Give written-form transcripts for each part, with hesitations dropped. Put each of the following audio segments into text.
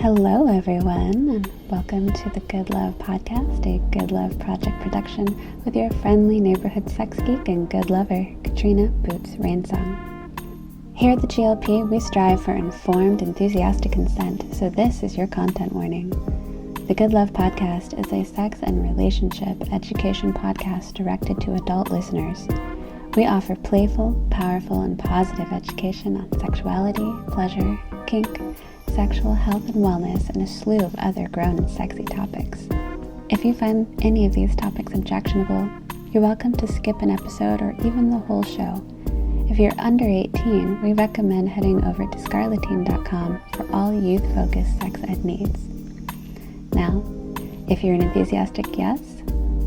Hello, everyone, and welcome to the Good Love Podcast, a Good Love project production with your friendly neighborhood sex geek and good lover, Katrina Boots Rainsong. Here at the GLP, we strive for informed, enthusiastic consent, so this is your content warning. The Good Love Podcast is a sex and relationship education podcast directed to adult listeners. We offer playful, powerful, and positive education on sexuality, pleasure, kink, sexual health and wellness, and a slew of other grown and sexy topics. If you find any of these topics objectionable, you're welcome to skip an episode or even the whole show. If you're under 18, we recommend heading over to scarletine.com for all youth-focused sex ed needs. Now, if you're an enthusiastic yes,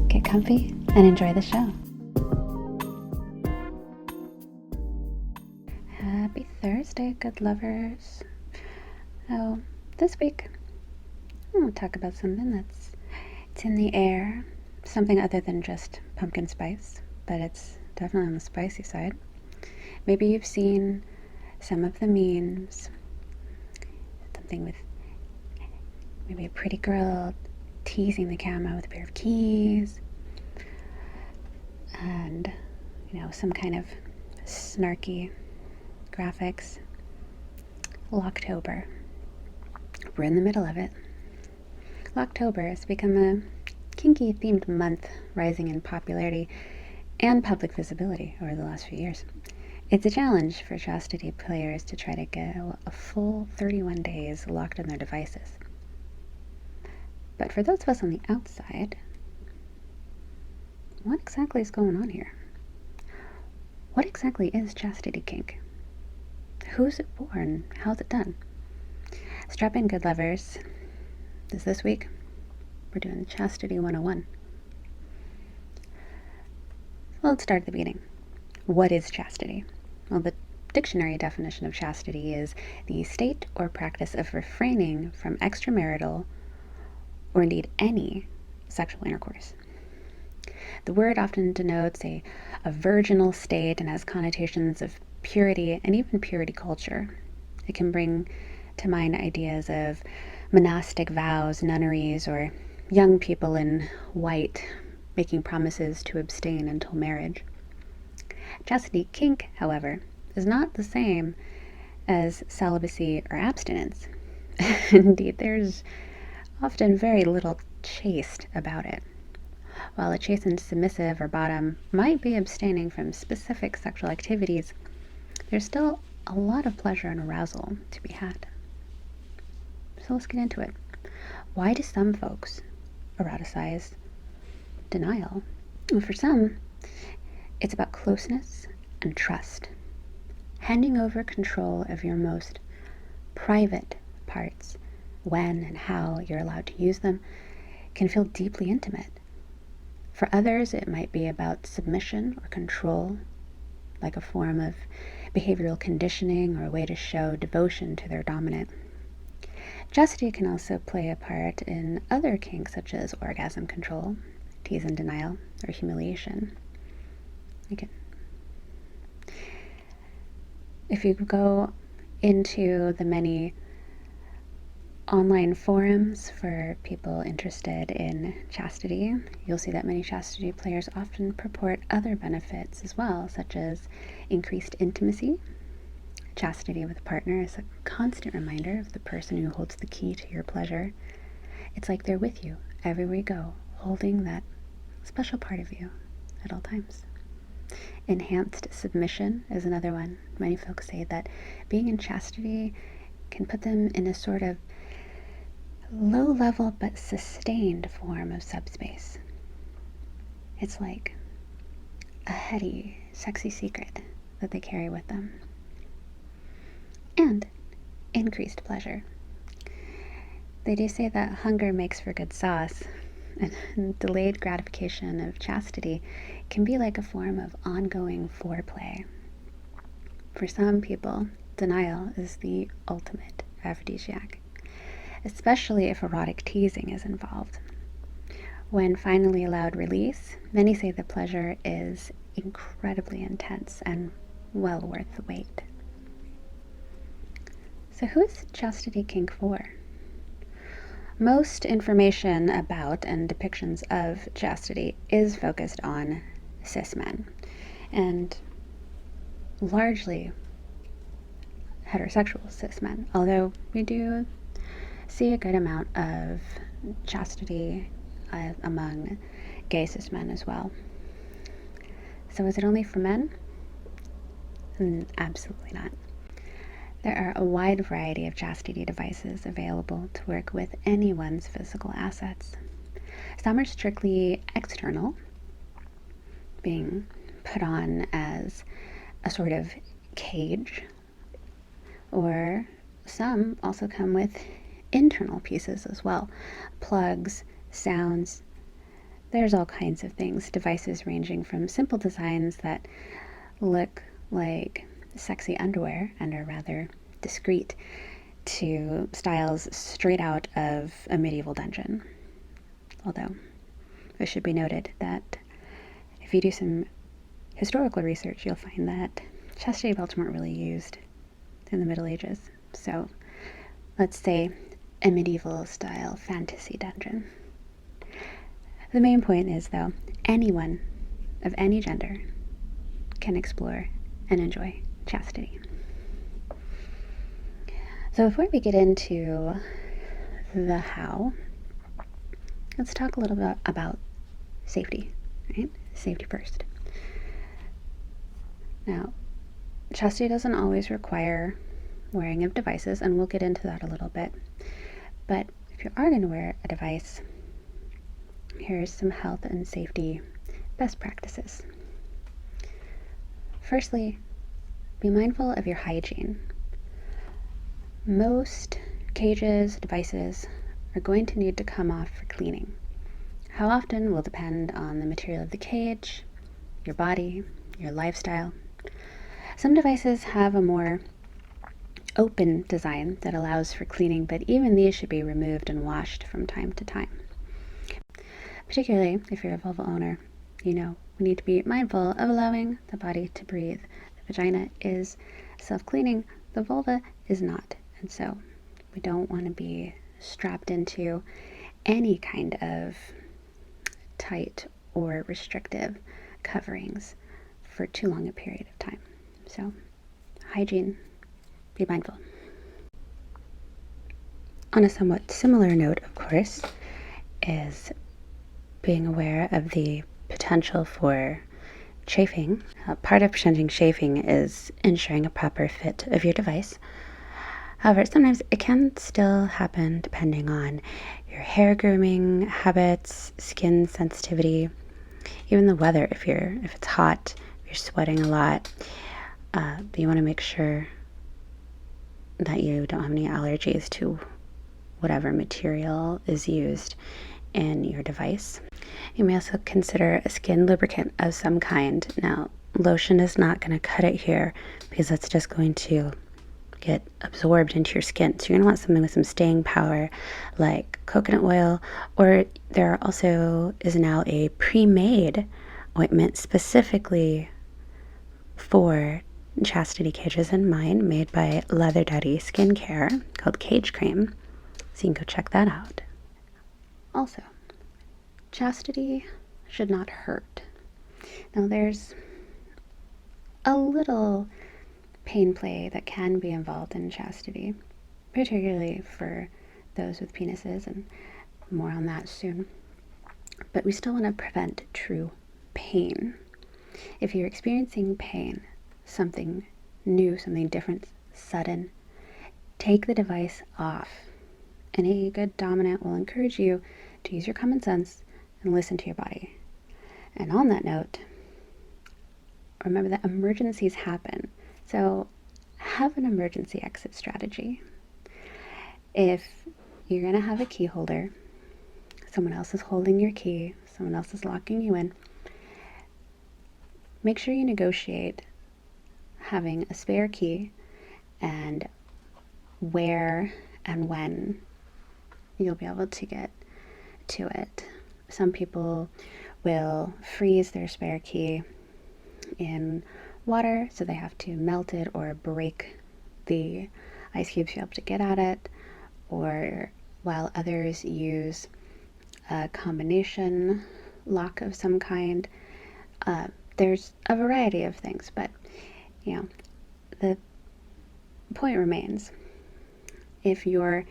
get comfy and enjoy the show. Happy Thursday, good lovers. So, this week, I want to talk about something it's in the air, something other than just pumpkin spice, but it's definitely on the spicy side. Maybe you've seen some of the memes, something with maybe a pretty girl teasing the camera with a pair of keys, and, some kind of snarky graphics. Locktober. We're in the middle of it. Locktober has become a kinky themed month, rising in popularity and public visibility over the last few years. It's a challenge for Chastity players to try to get a full 31 days locked on their devices. But for those of us on the outside, what exactly is going on here? What exactly is chastity kink? Who's it for and how's it done? Strap in, good lovers. This week, we're doing Chastity 101. Well, let's start at the beginning. What is chastity? Well, the dictionary definition of chastity is the state or practice of refraining from extramarital or indeed any sexual intercourse. The word often denotes a virginal state and has connotations of purity and even purity culture. It can bring to mind ideas of monastic vows, nunneries, or young people in white making promises to abstain until marriage. Chastity kink, however, is not the same as celibacy or abstinence. Indeed, there's often very little chaste about it. While a chastened submissive or bottom might be abstaining from specific sexual activities, there's still a lot of pleasure and arousal to be had. So let's get into it. Why do some folks eroticize denial? Well, for some, it's about closeness and trust. Handing over control of your most private parts, when and how you're allowed to use them, can feel deeply intimate. For others, it might be about submission or control, like a form of behavioral conditioning or a way to show devotion to their dominant. Chastity can also play a part in other kinks such as orgasm control, tease and denial, or humiliation. If you go into the many online forums for people interested in chastity, you'll see that many chastity players often purport other benefits as well, such as increased intimacy. Chastity with a partner is a constant reminder of the person who holds the key to your pleasure. It's like they're with you everywhere you go, holding that special part of you at all times. Enhanced submission is another one. Many folks say that being in chastity can put them in a sort of low-level but sustained form of subspace. It's like a heady, sexy secret that they carry with them. And increased pleasure. They do say that hunger makes for good sauce, and delayed gratification of chastity can be like a form of ongoing foreplay. For some people, denial is the ultimate aphrodisiac, especially if erotic teasing is involved. When finally allowed release, many say the pleasure is incredibly intense and well worth the wait. So who is chastity kink for? Most information about and depictions of chastity is focused on cis men, and largely heterosexual cis men, although we do see a good amount of chastity among gay cis men as well. So is it only for men? Absolutely not. There are a wide variety of chastity devices available to work with anyone's physical assets. Some are strictly external, being put on as a sort of cage, or some also come with internal pieces as well. Plugs, sounds, there's all kinds of things. Devices ranging from simple designs that look like sexy underwear and are rather discreet to styles straight out of a medieval dungeon. Although it should be noted that if you do some historical research, you'll find that chastity belts weren't really used in the Middle Ages. So let's say a medieval style fantasy dungeon. The main point is, though, anyone of any gender can explore and enjoy chastity. So before we get into the how, let's talk a little bit about safety, right? Safety first. Now, chastity doesn't always require wearing of devices, and we'll get into that a little bit. But if you are going to wear a device, here's some health and safety best practices. Firstly, be mindful of your hygiene. Most cages, devices are going to need to come off for cleaning. How often will depend on the material of the cage, your body, your lifestyle. Some devices have a more open design that allows for cleaning, but even these should be removed and washed from time to time. Particularly if you're a vulva owner, you know we need to be mindful of allowing the body to breathe. The vagina is self-cleaning, the vulva is not. And so we don't want to be strapped into any kind of tight or restrictive coverings for too long a period of time. So hygiene, be mindful. On a somewhat similar note, of course, is being aware of the potential for chafing. Part of preventing chafing is ensuring a proper fit of your device. However, sometimes it can still happen depending on your hair grooming habits, skin sensitivity, even the weather. If it's hot, if you're sweating a lot, you want to make sure that you don't have any allergies to whatever material is used in your device. You may also consider a skin lubricant of some kind. Now, lotion is not going to cut it here because that's just going to get absorbed into your skin. So you're going to want something with some staying power like coconut oil, or there also is now a pre-made ointment specifically for chastity cages in mind, made by Leather Daddy Skincare, called Cage Cream. So you can go check that out. Also, chastity should not hurt. Now there's a little pain play that can be involved in chastity, particularly for those with penises, and more on that soon. But we still want to prevent true pain. If you're experiencing pain, something new, something different, sudden, take the device off. Any good dominant will encourage you to use your common sense and listen to your body. And on that note, remember that emergencies happen. So have an emergency exit strategy. If you're going to have a key holder, someone else is holding your key, someone else is locking you in, make sure you negotiate having a spare key and where and when you'll be able to get to it. Some people will freeze their spare key in water, so they have to melt it or break the ice cubes to be able to get at it, or while others use a combination lock of some kind. There's a variety of things, but the point remains. If you're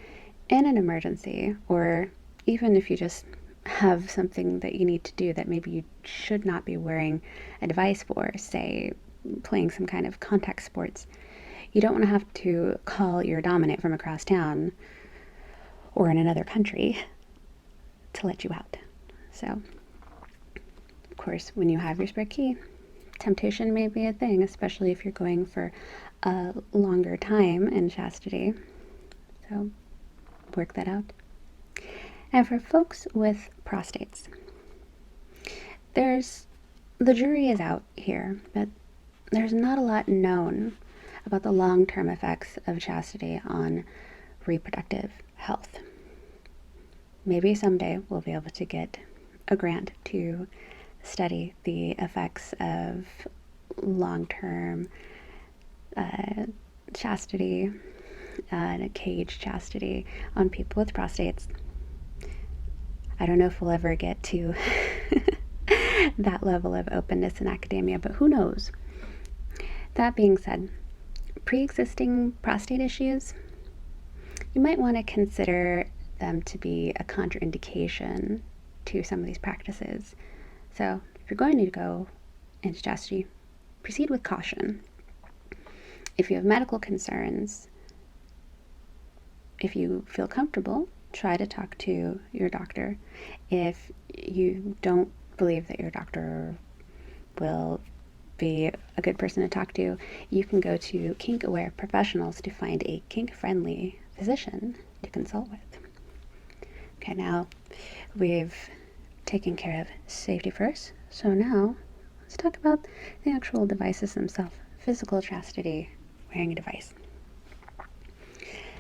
in an emergency, or even if you just have something that you need to do that maybe you should not be wearing a device for, say playing some kind of contact sports, you don't want to have to call your dominant from across town or in another country to let you out. So, of course, when you have your spare key, temptation may be a thing, especially if you're going for a longer time in chastity. So, work that out. And for folks with prostates, the jury is out here, but there's not a lot known about the long-term effects of chastity on reproductive health. Maybe someday we'll be able to get a grant to study the effects of long-term chastity, cage chastity on people with prostates. I don't know if we'll ever get to that level of openness in academia, but who knows? That being said, pre-existing prostate issues, you might want to consider them to be a contraindication to some of these practices. So if you're going to go into chastity, proceed with caution. If you have medical concerns, if you feel comfortable, try to talk to your doctor. If you don't believe that your doctor will be a good person to talk to, you can go to kink-aware professionals to find a kink-friendly physician to consult with. Okay, now we've taken care of safety first, so now let's talk about the actual devices themselves. Physical chastity, wearing a device.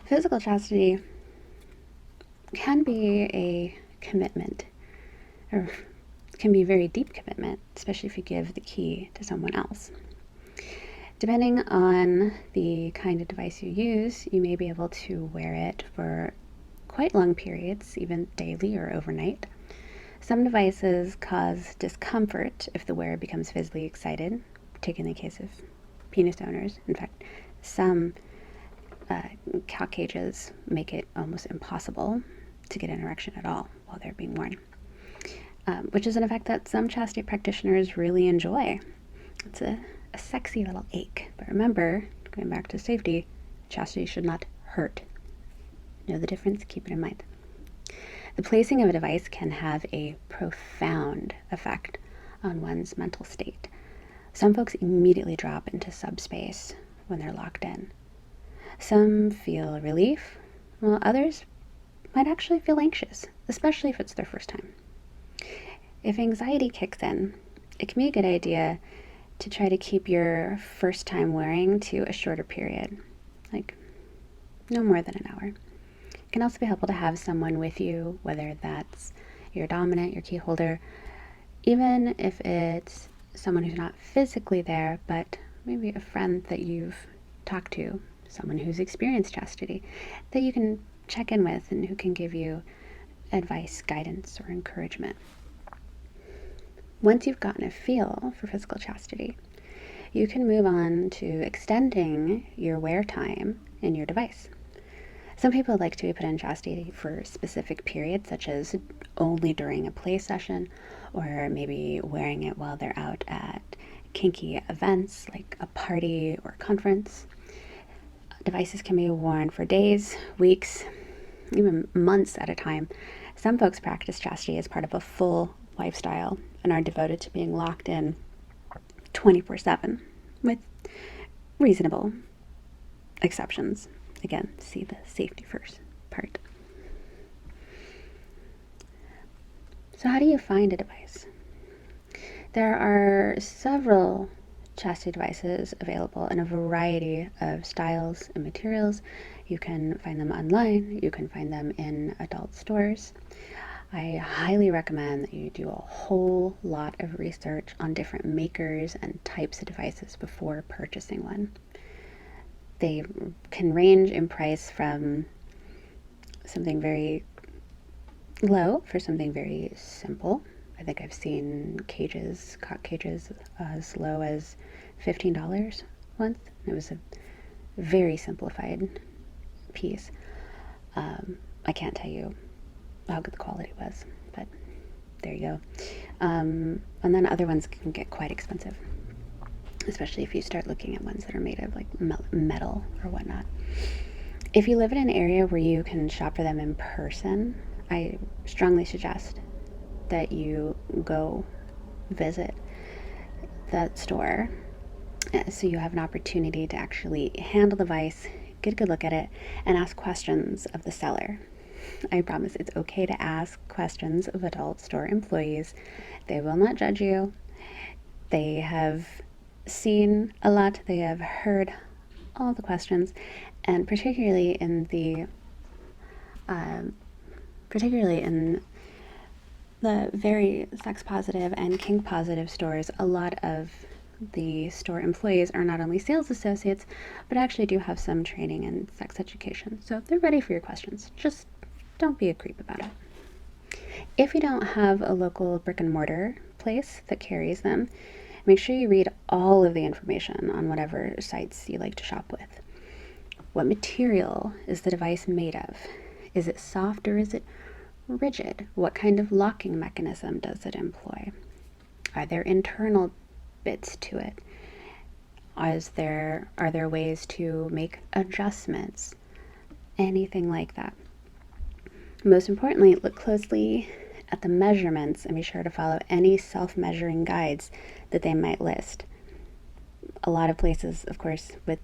Physical chastity can be a commitment, or can be a very deep commitment, especially if you give the key to someone else. Depending on the kind of device you use, you may be able to wear it for quite long periods, even daily or overnight. Some devices cause discomfort if the wearer becomes physically excited, particularly in the case of penis owners. In fact, some cow cages make it almost impossible to get an erection at all while they're being worn, which is an effect that some chastity practitioners really enjoy. It's a sexy little ache. But remember, going back to safety, chastity should not hurt. Know the difference? Keep it in mind. The placing of a device can have a profound effect on one's mental state. Some folks immediately drop into subspace when they're locked in. Some feel relief, while others might actually feel anxious, especially if it's their first time. If anxiety kicks in, it can be a good idea to try to keep your first time wearing to a shorter period, like no more than an hour. It can also be helpful to have someone with you, whether that's your dominant, your key holder, even if it's someone who's not physically there, but maybe a friend that you've talked to, someone who's experienced chastity, that you can check in with and who can give you advice, guidance, or encouragement. Once you've gotten a feel for physical chastity, you can move on to extending your wear time in your device. Some people like to be put in chastity for specific periods, such as only during a play session, or maybe wearing it while they're out at kinky events like a party or conference. Devices can be worn for days, weeks, even months at a time. Some folks practice chastity as part of a full lifestyle and are devoted to being locked in 24/7 with reasonable exceptions. Again, see the safety first part. So how do you find a device? There are several chastity devices available in a variety of styles and materials. You can find them online. You can find them in adult stores. I highly recommend that you do a whole lot of research on different makers and types of devices before purchasing one. They can range in price from something very low for something very simple. I think I've seen cock cages as low as $15 once. It was a very simplified piece. I can't tell you how good the quality was, but there you go. And then other ones can get quite expensive, especially if you start looking at ones that are made of like metal or whatnot. If you live in an area where you can shop for them in person, I strongly suggest that you go visit that store so you have an opportunity to actually handle the device, get a good look at it, and ask questions of the seller. I promise it's okay to ask questions of adult store employees. They will not judge you. They have seen a lot, they have heard all the questions, and particularly in the very sex positive and kink positive stores, a lot of the store employees are not only sales associates, but actually do have some training in sex education. So they're ready for your questions. Just don't be a creep about it. If you don't have a local brick and mortar place that carries them, make sure you read all of the information on whatever sites you like to shop with. What material is the device made of? Is it soft or is it rigid? What kind of locking mechanism does it employ? Are there internal bits to it? Are there ways to make adjustments? Anything like that. Most importantly, look closely at the measurements and be sure to follow any self-measuring guides that they might list. A lot of places, of course, with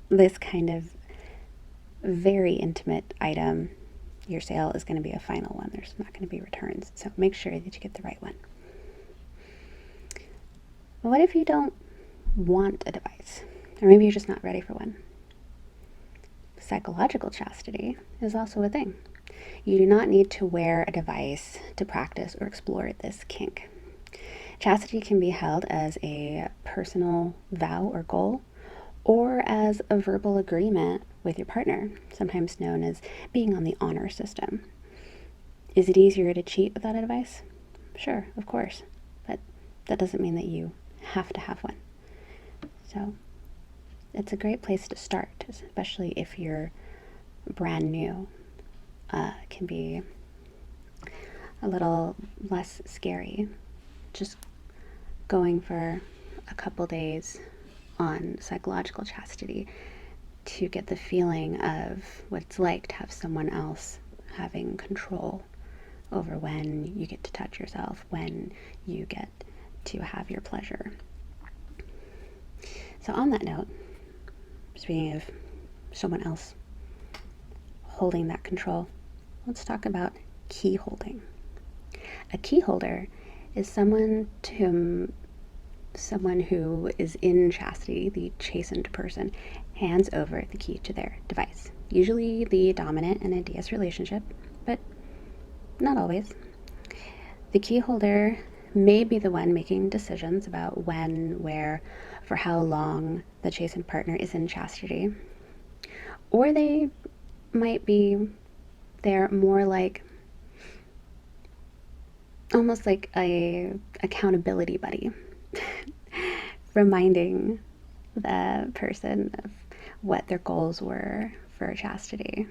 this kind of very intimate item, your sale is going to be a final one. There's not going to be returns. So make sure that you get the right one. What if you don't want a device? Or maybe you're just not ready for one? Psychological chastity is also a thing. You do not need to wear a device to practice or explore this kink. Chastity can be held as a personal vow or goal, or as a verbal agreement with your partner, sometimes known as being on the honor system. Is it easier to cheat without a device? Sure, of course, but that doesn't mean that you have to have one. So it's a great place to start, especially if you're brand new. It can be a little less scary. Just going for a couple days on psychological chastity to get the feeling of what it's like to have someone else having control over when you get to touch yourself, when you get to have your pleasure. So on that note, speaking of someone else holding that control, let's talk about key holding. A key holder is someone who is in chastity, the chastened person, hands over the key to their device. Usually the dominant in a DS relationship, but not always. The key holder may be the one making decisions about when, where, for how long the chastened partner is in chastity. Or they might be there more like, almost like a accountability buddy, reminding the person of what their goals were for chastity.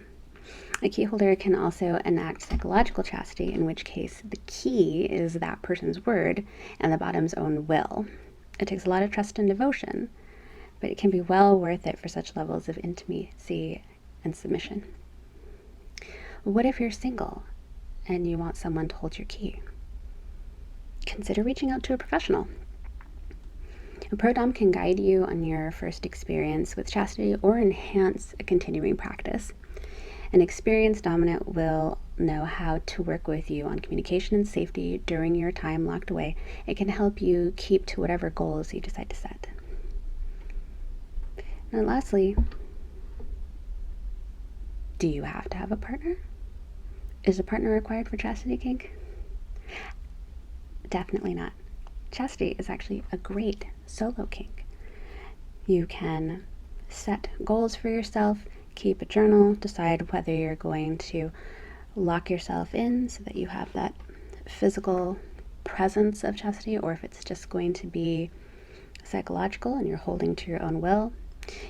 A key holder can also enact psychological chastity, in which case the key is that person's word and the bottom's own will. It takes a lot of trust and devotion, but it can be well worth it for such levels of intimacy and submission. What if you're single and you want someone to hold your key? Consider reaching out to a professional. A pro-dom can guide you on your first experience with chastity or enhance a continuing practice. An experienced dominant will know how to work with you on communication and safety during your time locked away. It can help you keep to whatever goals you decide to set. And lastly, do you have to have a partner? Is a partner required for chastity kink? Definitely not. Chastity is actually a great solo kink. You can set goals for yourself, keep a journal, decide whether you're going to lock yourself in so that you have that physical presence of chastity, or if it's just going to be psychological and you're holding to your own will.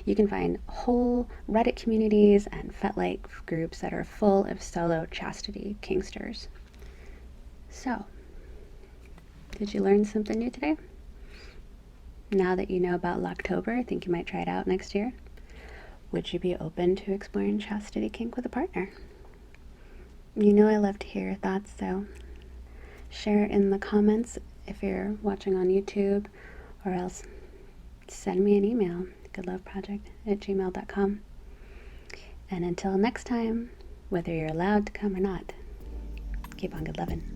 You can find whole Reddit communities and FetLight groups that are full of solo chastity kinksters. So, did you learn something new today? Now that you know about Locktober, I think you might try it out next year. Would you be open to exploring chastity kink with a partner? You know I love to hear your thoughts, so share it in the comments if you're watching on YouTube, or else send me an email, goodloveproject@gmail.com. And until next time, whether you're allowed to come or not, keep on good loving.